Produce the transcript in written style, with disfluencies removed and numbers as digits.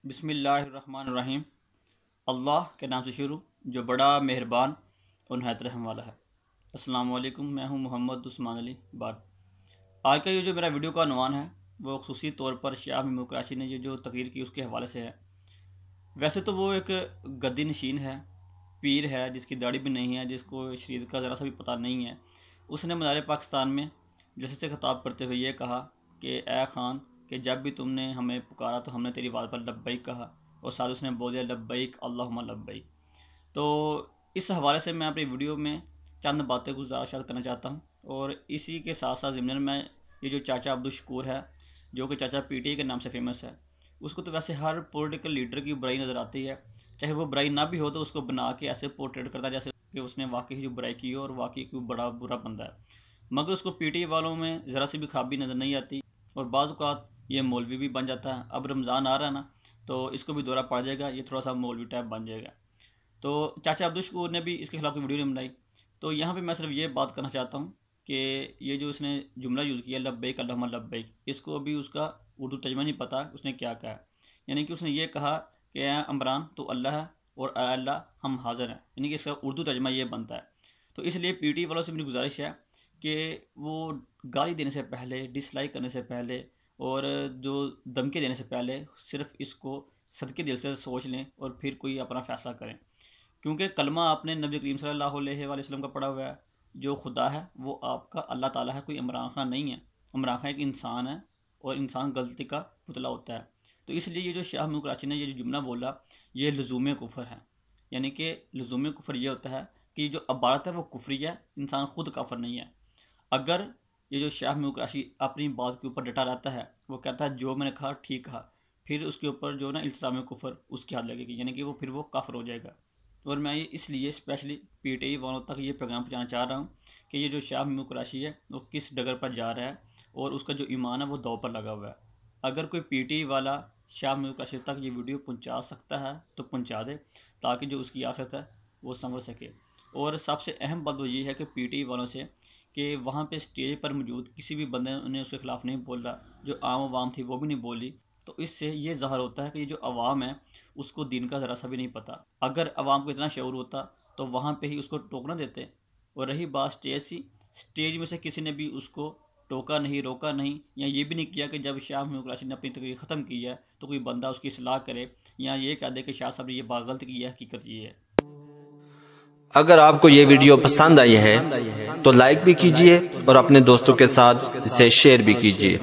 بسم اللہ الرحمن الرحیم۔ اللہ کے نام سے شروع جو بڑا مہربان اور نہایت رحم والا ہے۔ السلام علیکم، میں ہوں محمد عثمان علی بار۔ آج کا یہ جو میرا ویڈیو کا عنوان ہے وہ خصوصی طور پر شاہ محمود قریشی نے یہ جو تقریر کی اس کے حوالے سے ہے۔ ویسے تو وہ ایک گدی نشین ہے، پیر ہے، جس کی داڑھی بھی نہیں ہے، جس کو شریعت کا ذرا سا بھی پتہ نہیں ہے۔ اس نے مدار پاکستان میں جلسے سے خطاب کرتے ہوئے یہ کہا کہ اے خان کہ جب بھی تم نے ہمیں پکارا تو ہم نے تیری بات پر لبیک کہا، اور ساتھ اس نے بول دیا لبیک اللہم لبیک۔ تو اس حوالے سے میں اپنی ویڈیو میں چند باتیں گزارشات کرنا چاہتا ہوں، اور اسی کے ساتھ ساتھ ضمن میں یہ جو چاچا عبدالشکور ہے جو کہ چاچا پی ٹی آئی کے نام سے فیمس ہے، اس کو تو ویسے ہر پولیٹیکل لیڈر کی برائی نظر آتی ہے، چاہے وہ برائی نہ بھی ہو تو اس کو بنا کے ایسے پورٹریٹ کرتا ہے جیسے کہ اس نے واقعی جو برائی کی ہو اور واقعی کوئی بڑا برا بندہ ہے، مگر اس کو پی ٹی آئی والوں میں ذرا سی بھی خرابی نظر نہیں آتی، اور بعض اوقات یہ مولوی بھی بن جاتا ہے۔ اب رمضان آ رہا ہے نا، تو اس کو بھی دورہ پڑ جائے گا، یہ تھوڑا سا مولوی ٹائپ بن جائے گا۔ تو چاچا عبدالشکور نے بھی اس کے خلاف کوئی ویڈیو نہیں بنائی۔ تو یہاں پہ میں صرف یہ بات کرنا چاہتا ہوں کہ یہ جو اس نے جملہ یوز کیا لبیک اللہم لبیک، اس کو ابھی اس کا اردو ترجمہ نہیں پتہ اس نے کیا کہا ہے۔ یعنی کہ اس نے یہ کہا کہ اے عمران تو اللہ ہے اور اے اللہ ہم حاضر ہیں، یعنی کہ اس کا اردو ترجمہ یہ بنتا ہے۔ تو اس لیے پی ٹی آئی والوں سے میری گزارش ہے کہ وہ گالی دینے سے پہلے، ڈس لائک کرنے سے پہلے اور جو دھمکی دینے سے پہلے صرف اس کو صدقے دل سے سوچ لیں اور پھر کوئی اپنا فیصلہ کریں، کیونکہ کلمہ آپ نے نبی کریم صلی اللہ علیہ وآلہ وسلم کا پڑھا ہوا ہے، جو خدا ہے وہ آپ کا اللہ تعالیٰ ہے، کوئی عمران خان نہیں ہے۔ عمران خان ایک انسان ہے اور انسان غلطی کا پتلا ہوتا ہے۔ تو اس لیے یہ جو شاہ محمود قریشی نے یہ جو جملہ بولا یہ لزوم کفر ہے، یعنی کہ لزوم کفر یہ ہوتا ہے کہ جو عبارت ہے وہ کفری ہے، انسان خود کافر نہیں ہے۔ اگر یہ جو شاہ محمود قریشی اپنی بات کے اوپر ڈٹا رہتا ہے، وہ کہتا ہے جو میں نے کہا ٹھیک کہا، پھر اس کے اوپر جو نا التزام کفر اس کی حد لگے گی، یعنی کہ پھر وہ کافر ہو جائے گا۔ اور میں یہ اس لیے اسپیشلی پی ٹی آئی والوں تک یہ پیغام پہنچانا چاہ رہا ہوں کہ یہ جو شاہ محمود قریشی ہے وہ کس ڈگر پر جا رہا ہے اور اس کا جو ایمان ہے وہ دو پر لگا ہوا ہے۔ اگر کوئی پی ٹی آئی والا شاہ محمود قریشی تک یہ ویڈیو پہنچا سکتا ہے تو پہنچا دے، تاکہ جو اس کی آخرت ہے وہ سنور سکے۔ اور سب سے اہم بات وہ یہ ہے کہ پی ٹی آئی والوں سے کہ وہاں پہ اسٹیج پر موجود کسی بھی بندے نے اس کے خلاف نہیں بولا، جو عام عوام تھی وہ بھی نہیں بولی، تو اس سے یہ ظاہر ہوتا ہے کہ یہ جو عوام ہے اس کو دین کا ذرا سا بھی نہیں پتہ۔ اگر عوام کو اتنا شعور ہوتا تو وہاں پہ ہی اس کو ٹوکنا دیتے۔ اور رہی بات اسٹیج میں سے کسی نے بھی اس کو ٹوکا نہیں، روکا نہیں، یا یہ بھی نہیں کیا کہ جب شاہ محمود قریشی نے اپنی تقریر ختم کی ہے تو کوئی بندہ اس کی اصلاح کرے یا یہ کہہ دے کہ شاہ صاحب نے یہ بات غلط کی ہے، حقیقت یہ ہے۔ اگر آپ کو یہ ویڈیو پسند آئی ہے تو لائک بھی کیجئے اور اپنے دوستوں کے ساتھ اسے شیئر بھی کیجئے۔